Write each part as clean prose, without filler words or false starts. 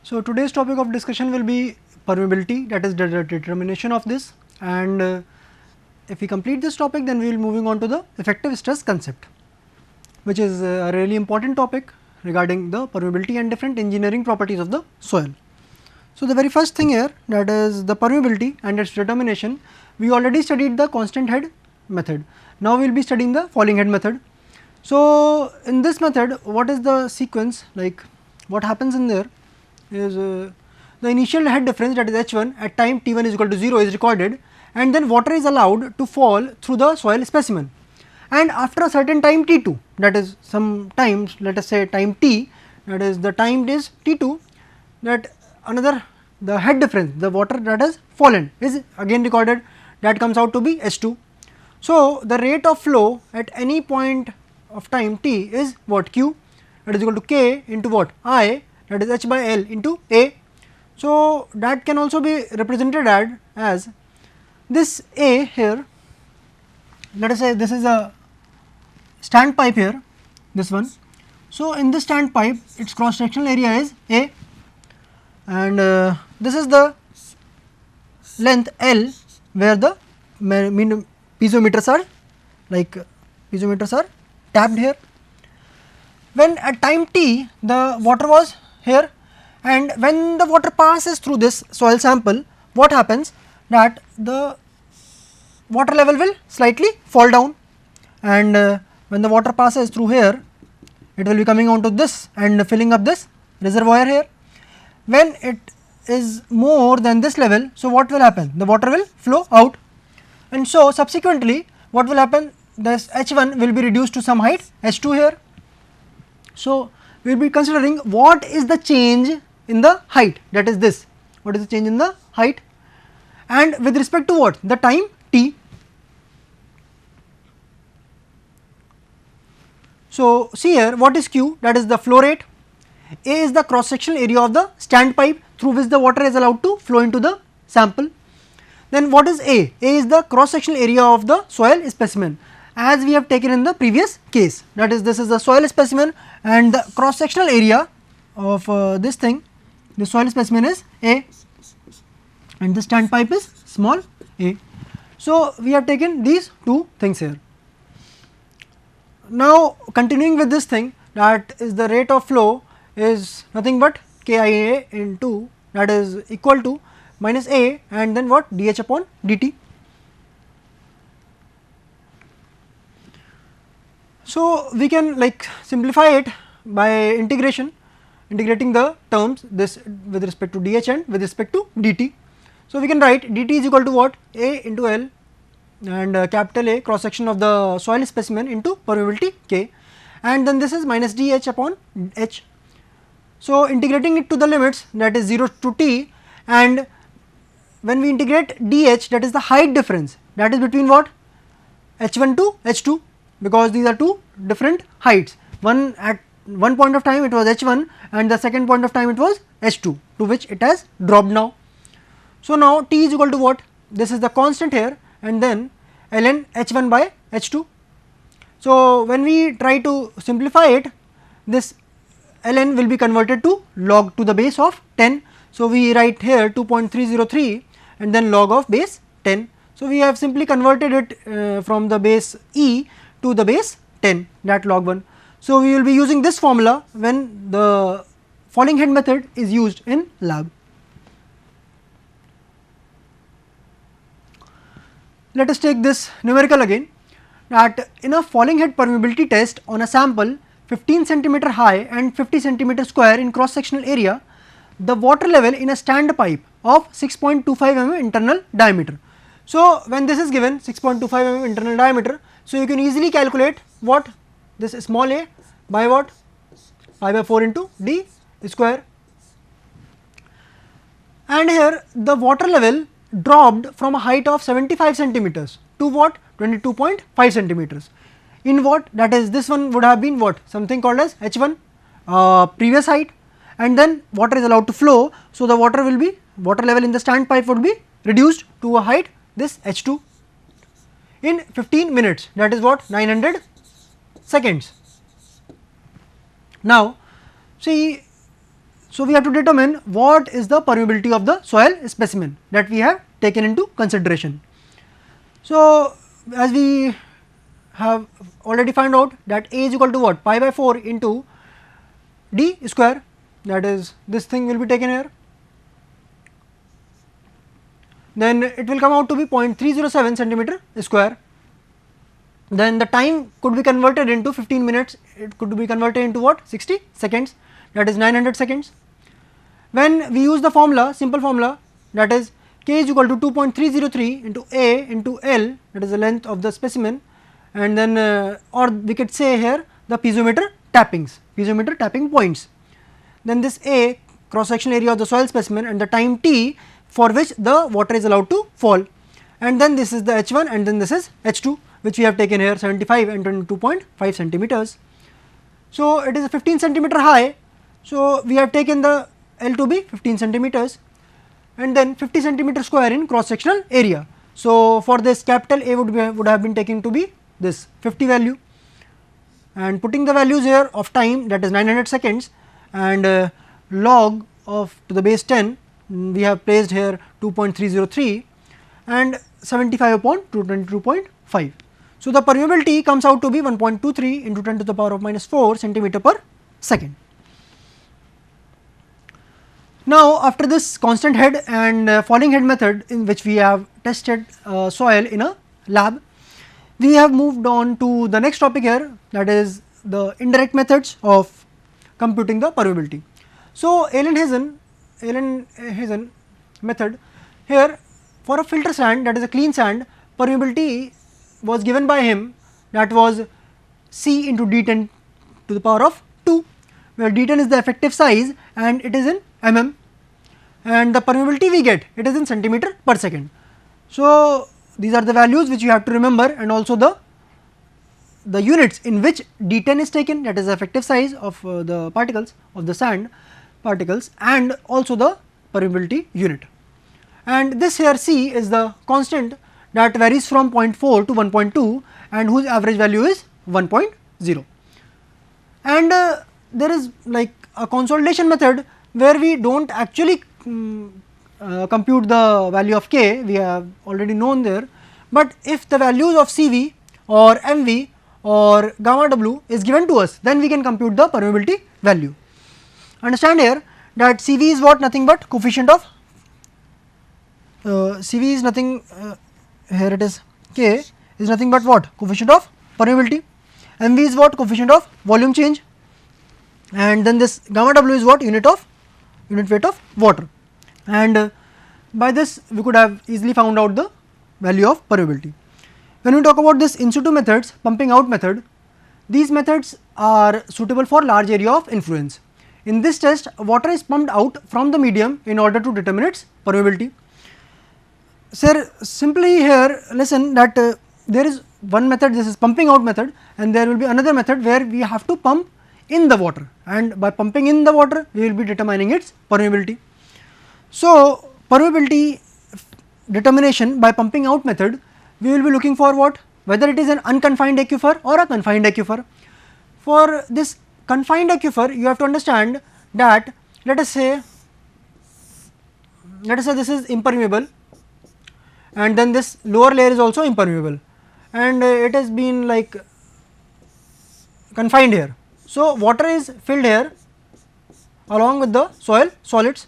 So, today's topic of discussion will be permeability, that is the determination of this, and if we complete this topic, then we will moving on to the effective stress concept, which is a really important topic regarding the permeability and different engineering properties of the soil. So, the very first thing here, that is the permeability and its determination. We already studied the constant head method. Now, we will be studying the falling head method. So, in this method, what is the sequence, like what happens in there is the initial head difference, that is H1 at time T1 is equal to 0 is recorded, and then water is allowed to fall through the soil specimen, and after a certain time T2, that is some times, let us say time T, that is the time is T2, that another the head difference, the water that has fallen is again recorded, that comes out to be H2. So, the rate of flow at any point of time T is what, Q, that is equal to K into what, I, that is H by L into A. So, that can also be represented as this A here, let us say this is a standpipe here, this one. So, in this standpipe its cross sectional area is A, and this is the length L where the piezometers are, like piezometers are tapped here. When at time T the water was here, and when the water passes through this soil sample, what happens, that the water level will slightly fall down, and when the water passes through here, it will be coming onto this and filling up this reservoir here. When it is more than this level, so what will happen, the water will flow out, and so subsequently what will happen, this H1 will be reduced to some height H2 here. So, we will be considering what is the change in the height, that is this, what is the change in the height, and with respect to what, the time T. So, see here what is Q, that is the flow rate, A is the cross sectional area of the standpipe through which the water is allowed to flow into the sample. Then what is A? A is the cross sectional area of the soil specimen, as we have taken in the previous case, that is this is the soil specimen and the cross sectional area of this thing, the soil specimen is A and the standpipe is small a. So, we have taken these two things here. Now, continuing with this thing, that is the rate of flow is nothing but Kia into, that is equal to minus A and then what, dH upon dt. So, we can like simplify it by integration, integrating the terms this with respect to dH and with respect to dt. So, we can write dt is equal to what, A into L and capital A cross section of the soil specimen into permeability K, and then this is minus dH upon H. So, integrating it to the limits, that is 0 to T, and when we integrate dH, that is the height difference, that is between what, H1 to H2, because these are two different heights, one at one point of time it was H1 and the second point of time it was H2, to which it has dropped now. So, now T is equal to what, this is the constant here and then ln H1 by H2. So, when we try to simplify it, this ln will be converted to log to the base of 10. So, we write here 2.303 and then log of base 10. So, we have simply converted it from the base e to the base 10, that log 1. So, we will be using this formula when the falling head method is used in lab. Let us take this numerical again, that in a falling head permeability test on a sample 15 centimeter high and 50 centimeter square in cross sectional area, the water level in a standpipe of 6.25 mm internal diameter. So, when this is given 6.25 mm internal diameter, so you can easily calculate what, this small a by what, pi by 4 into d square, and here the water level dropped from a height of 75 centimeters to what, 22.5 centimeters. In what, that is this one would have been what, something called as H1 previous height, and then water is allowed to flow. So, the water will be, water level in the standpipe would be reduced to a height this H2 in 15 minutes, that is what, 900 seconds. Now, see So, we have to determine what is the permeability of the soil specimen that we have taken into consideration. So, as we have already found out that A is equal to what, pi by 4 into d square, that is this thing will be taken here, then it will come out to be 0.307 centimeter square. Then the time could be converted into 15 minutes, it could be converted into what, 60 seconds, that is 900 seconds. When we use the formula, simple formula, that is k is equal to 2.303 into A into L, that is the length of the specimen, and then or we could say here the piezometer tapping points. Then this A, cross sectional area of the soil specimen, and the time t for which the water is allowed to fall, and then this is the H1 and then this is H2, which we have taken here 75 and 22.5 centimeters. So, it is a 15 centimeter high. So, we have taken the L to be 15 centimeters and then 50 centimeter square in cross sectional area. So, for this capital A would have been taken to be this 50 value, and putting the values here of time, that is 900 seconds, and log of to the base 10, we have placed here 2.303 and 75 upon 222.5. So, the permeability comes out to be 1.23 into 10 to the power of minus 4 centimeter per second. Now, after this constant head and falling head method, in which we have tested soil in a lab, we have moved on to the next topic here, that is the indirect methods of computing the permeability. So, Allen-Hazen method, here for a filter sand, that is a clean sand, permeability was given by him, that was C into D10 to the power of 2, where D10 is the effective size and it is in mm, and the permeability we get, it is in centimeter per second. So, these are the values which you have to remember, and also the units in which D10 is taken, that is the effective size of the particles of the sand particles, and also the permeability unit. And this here C is the constant that varies from 0.4 to 1.2 and whose average value is 1.0. And there is like a consolidation method where we do not actually compute the value of k, we have already known there, but if the values of Cv or Mv or gamma w is given to us, then we can compute the permeability value. Understand here that Cv is what, nothing but coefficient of Cv is nothing, here it is k is nothing but what, coefficient of permeability, Mv is what, coefficient of volume change, and then this gamma w is what, unit weight of water, and by this we could have easily found out the value of permeability. When we talk about this in situ methods, pumping out method, these methods are suitable for large area of influence. In this test, water is pumped out from the medium in order to determine its permeability. Sir, simply here listen that there is one method, this is pumping out method, and there will be another method where we have to pump in the water, and by pumping in the water we will be determining its permeability. So, permeability determination by pumping out method, we will be looking for what, whether it is an unconfined aquifer or a confined aquifer. For this confined aquifer, you have to understand that let us say this is impermeable, and then this lower layer is also impermeable, and it has been like confined here. So, water is filled here along with the soil solids,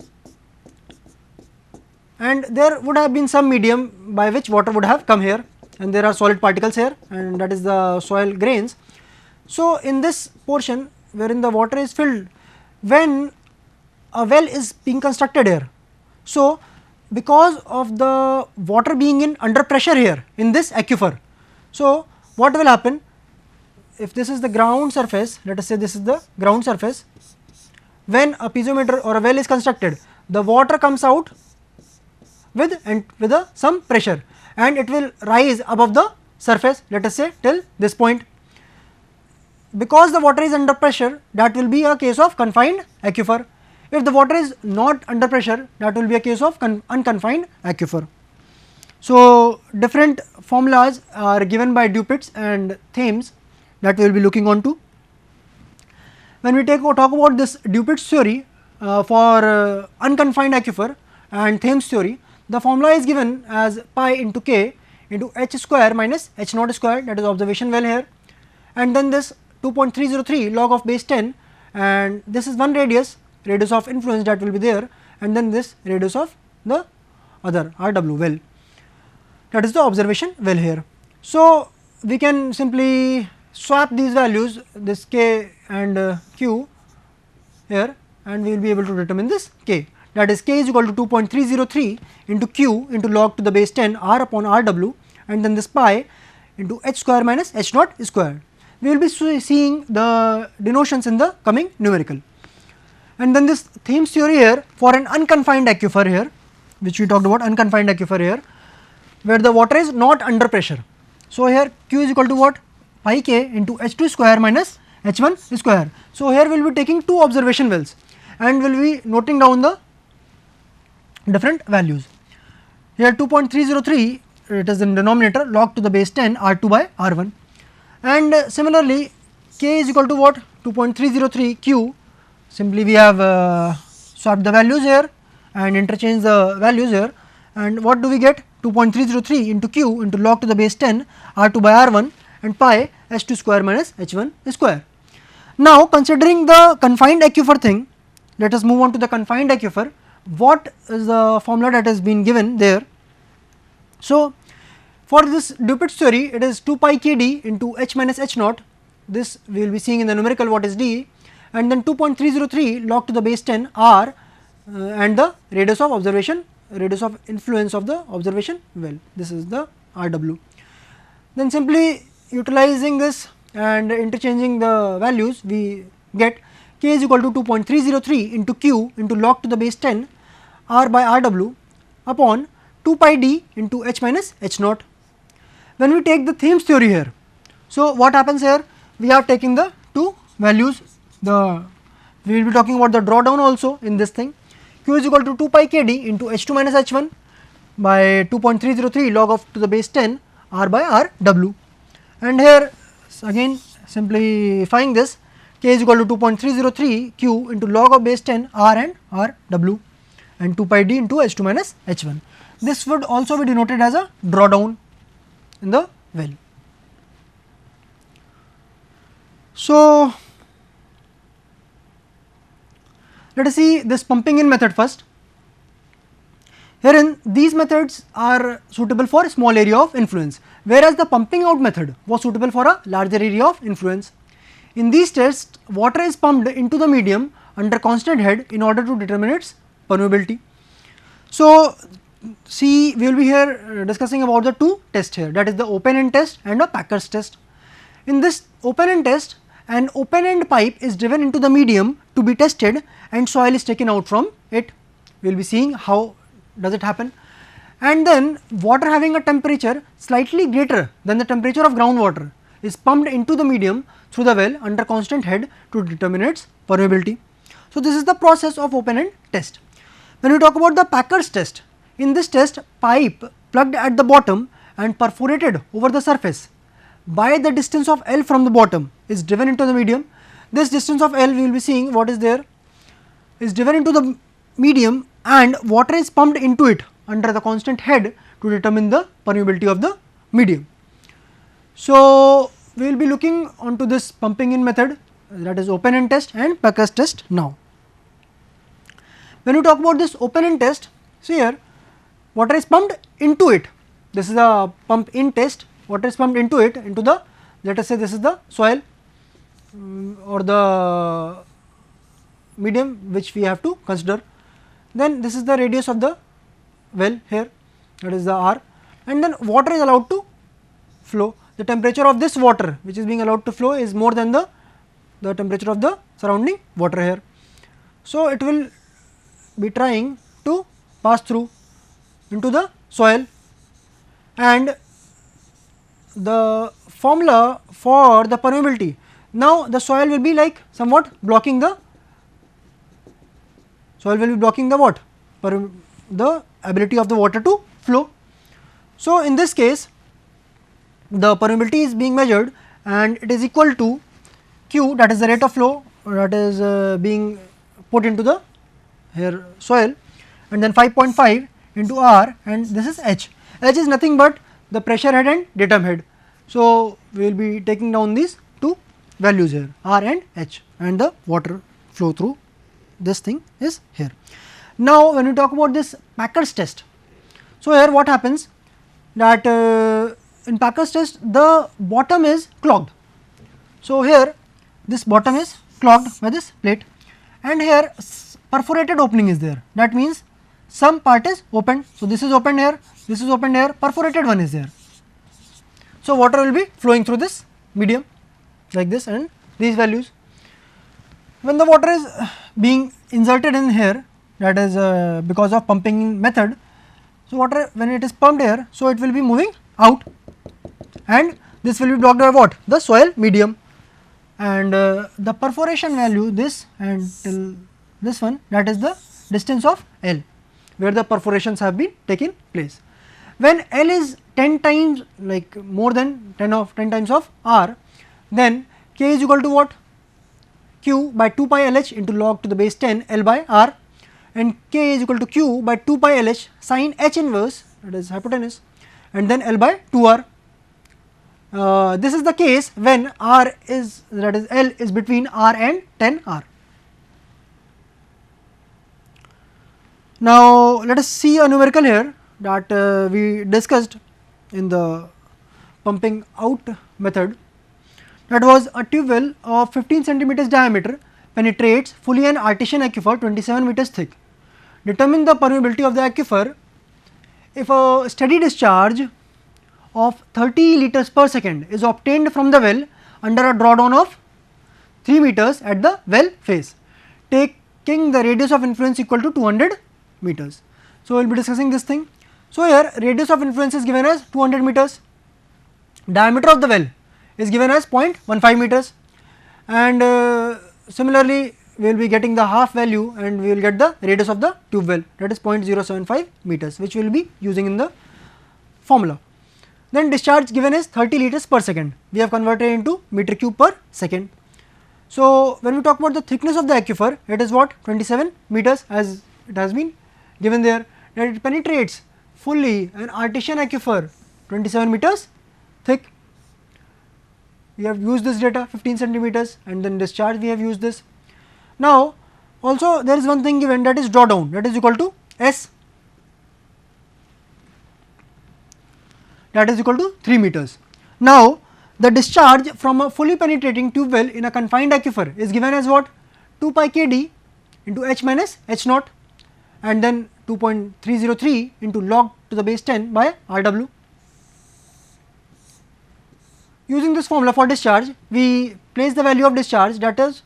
and there would have been some medium by which water would have come here, and there are solid particles here, and that is the soil grains. So, in this portion wherein the water is filled, when a well is being constructed here, so because of the water being in under pressure here in this aquifer, so what will happen, if this is the ground surface, let us say this is the ground surface, when a piezometer or a well is constructed, the water comes out with some pressure, and it will rise above the surface, let us say till this point. Because the water is under pressure, that will be a case of confined aquifer. If the water is not under pressure, that will be a case of unconfined aquifer. So, different formulas are given by Dupitz and Thames that we will be looking on to. When we talk about this Dupitz theory, for unconfined aquifer and Thames theory, the formula is given as pi into k into h square minus h naught square, that is observation well here, and then this 2.303 log of base 10, and this is one radius of influence that will be there, and then this radius of the other RW well, that is the observation well here. So, we can simply swap these values, this k and q here, and we will be able to determine this k, that is k is equal to 2.303 into q into log to the base 10 r upon RW, and then this pi into h square minus h naught square. We will be seeing the denotions in the coming numerical. And then this Thames theory here for an unconfined aquifer here, which we talked about, unconfined aquifer here, where the water is not under pressure. So, here q is equal to what? Pi k into h2 square minus h1 square. So, here we will be taking two observation wells and we will be noting down the different values. Here 2.303, it is in denominator, log to the base 10 R2 by R1, and similarly k is equal to what? 2.303 q, simply we have swapped the values here and interchange the values here, and what do we get? 2.303 into q into log to the base 10 R2 by R1 and pi h2 square minus h1 square. Now, considering the confined aquifer thing, let us move on to the confined aquifer. What is the formula that has been given there? So, for this Dupuit's theory, it is 2 pi k d into h minus h naught, this we will be seeing in the numerical what is d, and then 2.303 log to the base 10 r and the radius of observation, radius of influence of the observation well, this is the RW. Then simply utilizing this and interchanging the values, we get k is equal to 2.303 into q into log to the base 10 r by RW upon 2 pi d into h minus h naught. When we take the Thames theory here, so what happens here? We have taken the two values, we will be talking about the drawdown also in this thing. Q is equal to 2 pi k d into h2 minus h1 by 2.303 log of to the base 10 r by RW, and here again simplifying this, k is equal to 2.303 q into log of base 10 r and RW and 2 pi d into h2 minus h1. This would also be denoted as a drawdown in the well. So, let us see this pumping in method first. Herein these methods are suitable for a small area of influence, whereas the pumping out method was suitable for a larger area of influence. In these tests, water is pumped into the medium under constant head in order to determine its permeability. So, see, we will be here discussing about the two tests here, that is the open end test and a Packer's test. In this open end test, an open end pipe is driven into the medium to be tested and soil is taken out from it. We will be seeing how does it happen, and then water having a temperature slightly greater than the temperature of groundwater is pumped into the medium through the well under constant head to determine its permeability. So, this is the process of open end test. When we talk about the Packer's test, in this test pipe plugged at the bottom and perforated over the surface by the distance of L from the bottom is driven into the medium. This distance of L we will be seeing what is there, is driven into the medium and water is pumped into it under the constant head to determine the permeability of the medium. So, we will be looking onto this pumping in method, that is open end test and Packer's test now. When you talk about this open end test, see here water is pumped into it, this is a pump in test, water is pumped into it, into the, let us say this is the soil or the medium which we have to consider. Then this is the radius of the well here, that is the r, and then water is allowed to flow. The temperature of this water which is being allowed to flow is more than the temperature of the surrounding water here. So, it will be trying to pass through into the soil, and the formula for the permeability, now the soil will be like somewhat blocking the, soil will be blocking the what? The ability of the water to flow. So, in this case the permeability is being measured and it is equal to q, that is the rate of flow that is being put into the here soil, and then 5.5 into R, and this is H. H is nothing but the pressure head and datum head. So, we will be taking down these two values here, R and H, and the water flow through this thing is here. Now, when we talk about this Packer's test, so here what happens that in Packer's test the bottom is clogged. So, here this bottom is clogged by this plate, and here perforated opening is there, that means some part is opened. So, this is opened here, this is opened here, perforated one is there. So, water will be flowing through this medium like this and these values. When the water is being inserted in here, that is because of pumping method. So, water when it is pumped here, so it will be moving out, and this will be blocked by what? The soil medium, and the perforation value this and till this one, that is the distance of L where the perforations have been taken place. When L is 10 times, like more than 10 times of R, then K is equal to what? Q by 2 pi LH into log to the base 10 L by R, and K is equal to Q by 2 pi LH sin H inverse, that is hypotenuse, and then L by 2R. This is the case when R is, that is L is between R and 10 R. Now, let us see a numerical here that we discussed in the pumping out method. That was a tube well of 15 centimeters diameter penetrates fully an artesian aquifer 27 meters thick. Determine the permeability of the aquifer if a steady discharge of 30 liters per second is obtained from the well under a drawdown of 3 meters at the well face, taking the radius of influence equal to 200 meters. So, we will be discussing this thing. So, here radius of influence is given as 200 meters, diameter of the well is given as 0.15 meters, and similarly we will be getting the half value and we will get the radius of the tube well, that is 0.075 meters, which we will be using in the formula. Then discharge given is 30 liters per second, we have converted into meter cube per second. So, when we talk about the thickness of the aquifer, it is what? 27 meters, as it has been given there, that it penetrates fully an artesian aquifer 27 meters thick. We have used this data 15 centimeters, and then discharge we have used this. Now, also there is one thing given, that is drawdown, that is equal to S, that is equal to 3 meters. Now, the discharge from a fully penetrating tube well in a confined aquifer is given as what? 2 pi kd into H minus H naught, and then 2.303 into log to the base 10 by Rw. Using this formula for discharge, we place the value of discharge, that is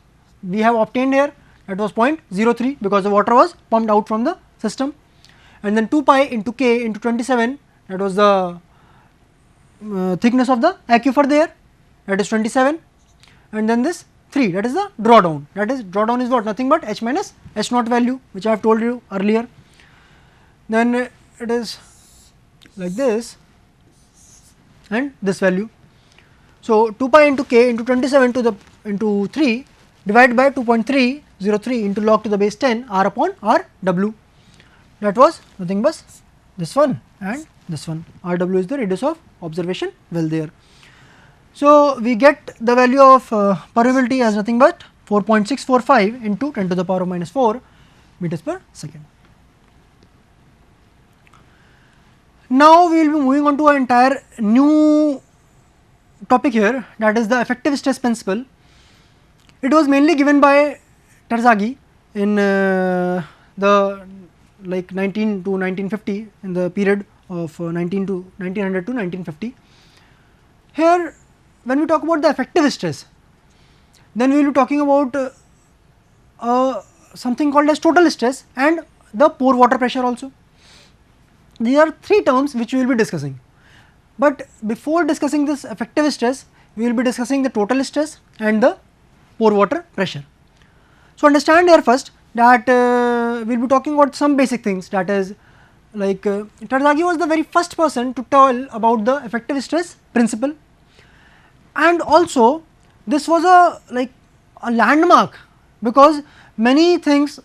we have obtained here, that was 0.03 because the water was pumped out from the system, and then 2 pi into K into 27, that was the thickness of the aquifer there, that is 27, and then this 3, that is the drawdown, that is drawdown is what? Nothing but H minus H naught value, which I have told you earlier. Then it is like this and this value. So, 2 pi into K into 27 to the into 3 divided by 2.303 into log to the base 10 R upon Rw, that was nothing but this one and this one. Rw is the radius of observation well there. So, we get the value of permeability as nothing but 4.645 into 10 to the power of minus 4 meters per second. Now, we will be moving on to an entire new topic here, that is the effective stress principle. It was mainly given by Terzaghi in the like 19 to 1950, in the period of 1900 to 1950. Here, when we talk about the effective stress, then we will be talking about something called as total stress and the pore water pressure also. These are three terms which we will be discussing, but before discussing this effective stress, we will be discussing the total stress and the pore water pressure. So, understand here first that we will be talking about some basic things, that is like Terzaghi was the very first person to tell about the effective stress principle, and also this was a like a landmark, because many things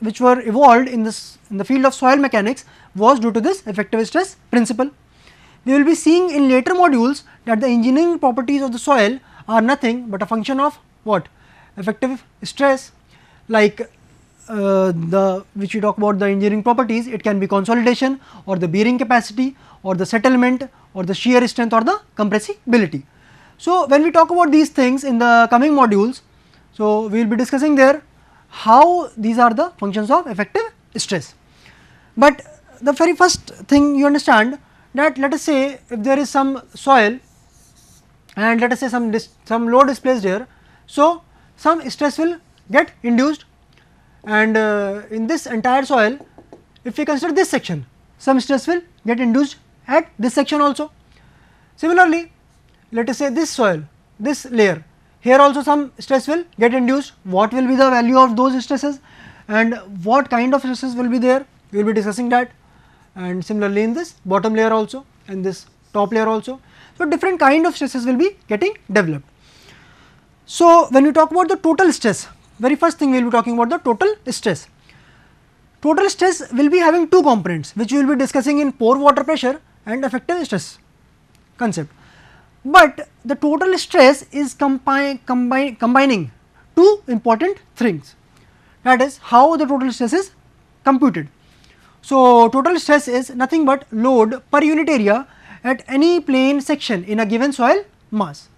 which were evolved in the field of soil mechanics was due to this effective stress principle. We will be seeing in later modules that the engineering properties of the soil are nothing but a function of what? Effective stress, like which we talk about the engineering properties, it can be consolidation or the bearing capacity or the settlement or the shear strength or the compressibility. So, when we talk about these things in the coming modules, so we will be discussing there how these are the functions of effective stress. But the very first thing you understand that, let us say if there is some soil and let us say some load is placed here, so some stress will get induced, and in this entire soil, if we consider this section, some stress will get induced at this section also. Similarly, let us say this soil, this layer, here also some stress will get induced. What will be the value of those stresses and what kind of stresses will be there, we will be discussing that. And similarly in this bottom layer also and this top layer also. So, different kind of stresses will be getting developed. So, when we talk about the total stress, very first thing we will be talking about the total stress. Total stress will be having two components which we will be discussing in pore water pressure and effective stress concept. But the total stress is combining two important things, that is how the total stress is computed. So, total stress is nothing but load per unit area at any plane section in a given soil mass,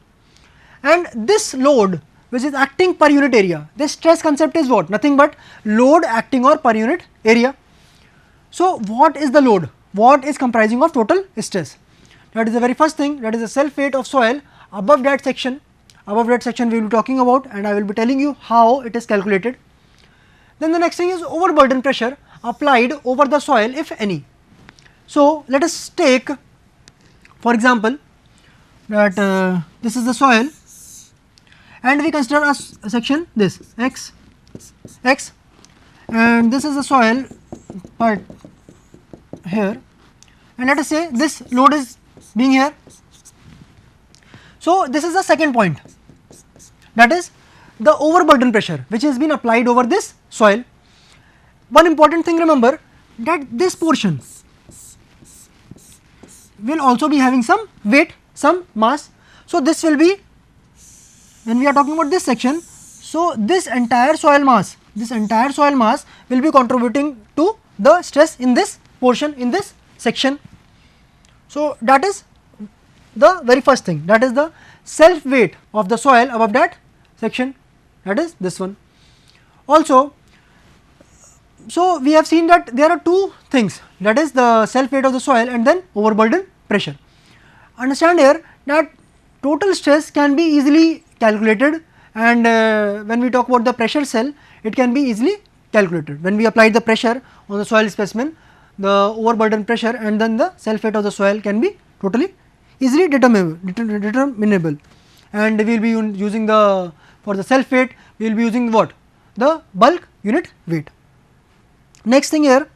and this load which is acting per unit area, this stress concept is what? Nothing but load acting or per unit area. So, what is the load? What is comprising of total stress? That is the very first thing, that is the self weight of soil above that section. Above that section we will be talking about, and I will be telling you how it is calculated. Then the next thing is overburden pressure applied over the soil, if any. So, let us take for example that this is the soil and we consider a section this x, and this is the soil part here, and let us say this load is being here. So, this is the second point, that is the overburden pressure which has been applied over this soil. One important thing, remember that this portion will also be having some weight, some mass. So, this will be, when we are talking about this section, so this entire soil mass will be contributing to the stress in this portion, in this section. So, that is the very first thing, that is the self weight of the soil above that section, that is this one. Also, so we have seen that there are two things, that is the self weight of the soil and then overburden pressure. Understand here that total stress can be easily calculated, and when we talk about the pressure cell, it can be easily calculated. When we apply the pressure on the soil specimen, the overburden pressure and then the self weight of the soil can be totally easily determinable, and we will be using the, for the self weight we will be using what? The bulk unit weight. Next thing here,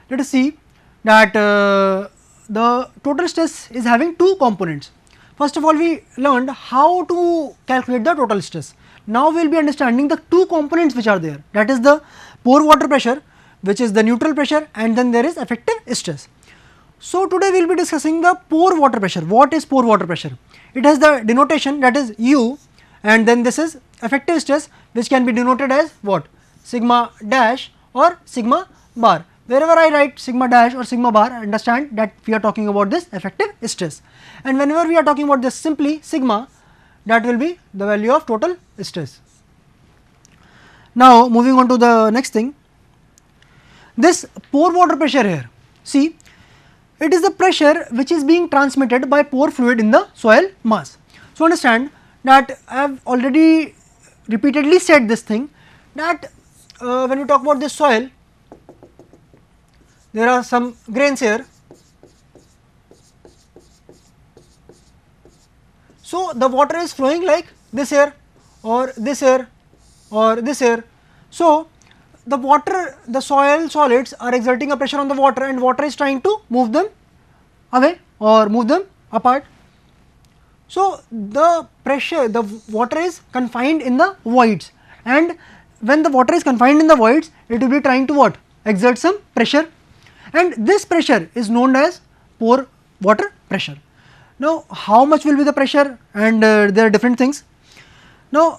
let us see that the total stress is having two components. First of all, we learned how to calculate the total stress. Now, we will be understanding the two components which are there, that is the pore water pressure, which is the neutral pressure, and then there is effective stress. So, today we will be discussing the pore water pressure. What is pore water pressure? It has the denotation, that is U, and then this is effective stress, which can be denoted as what? Sigma dash or sigma bar. Wherever I write sigma dash or sigma bar, understand that we are talking about this effective stress, and whenever we are talking about this simply sigma, that will be the value of total stress. Now, moving on to the next thing, this pore water pressure here, see, it is the pressure which is being transmitted by pore fluid in the soil mass. So, understand that I have already repeatedly said this thing, that when we talk about this soil, there are some grains here. So, the water is flowing like this here or this here or this here. So, the water, the soil solids are exerting a pressure on the water, and water is trying to move them away or move them apart. So, the pressure, the water is confined in the voids, and when the water is confined in the voids, it will be trying to what? Exert some pressure, and this pressure is known as pore water pressure. Now, how much will be the pressure, and there are different things. Now,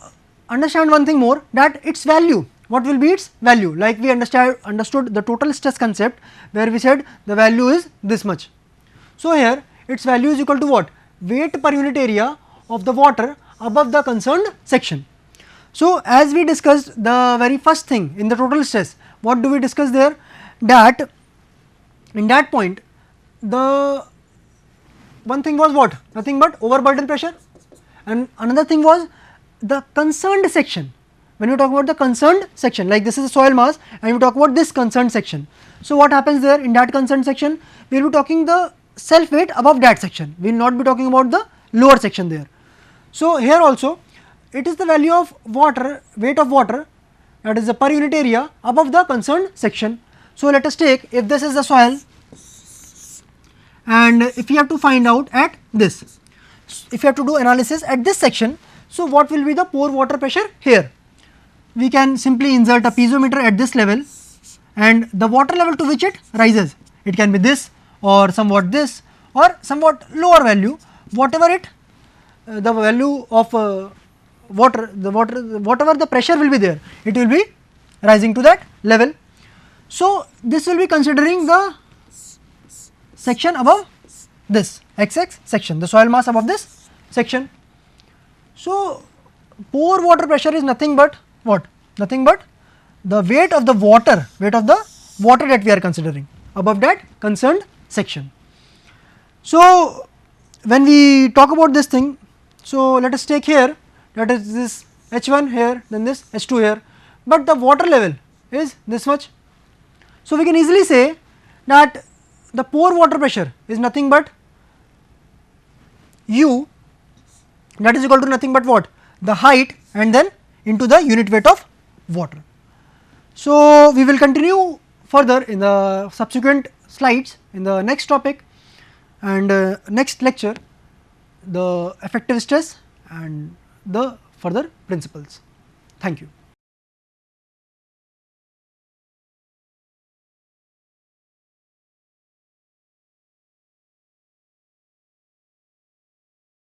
understand one thing more, that its value, what will be its value, like we understood the total stress concept, where we said the value is this much. So, here its value is equal to what? Weight per unit area of the water above the concerned section. So, as we discussed the very first thing in the total stress, what do we discuss there? That in that point, the one thing was what? Nothing but overburden pressure, and another thing was the concerned section. When we talk about the concerned section, like this is a soil mass and we talk about this concerned section. So, what happens there in that concerned section? We will be talking the self weight above that section, we will not be talking about the lower section there. So, here also it is the value of water, weight of water, that is the per unit area above the concerned section. So, let us take, if this is the soil and if you have to find out at this, if you have to do analysis at this section, so what will be the pore water pressure here? We can simply insert a piezometer at this level and the water level to which it rises, it can be this or somewhat this or somewhat lower value, whatever it the value of water, whatever the pressure will be there, it will be rising to that level. So, this will be considering the section above this XX section, the soil mass above this section. So, pore water pressure is nothing but what? Nothing but the weight of the water that we are considering above that concerned section. So, when we talk about this thing, so let us take here, that is this H1 here, then this H2 here, but the water level is this much. So, we can easily say that the pore water pressure is nothing but U, that is equal to nothing but what? The height and then into the unit weight of water. So, we will continue further in the subsequent slides in the next topic and next lecture, the effective stress and the further principles. Thank you.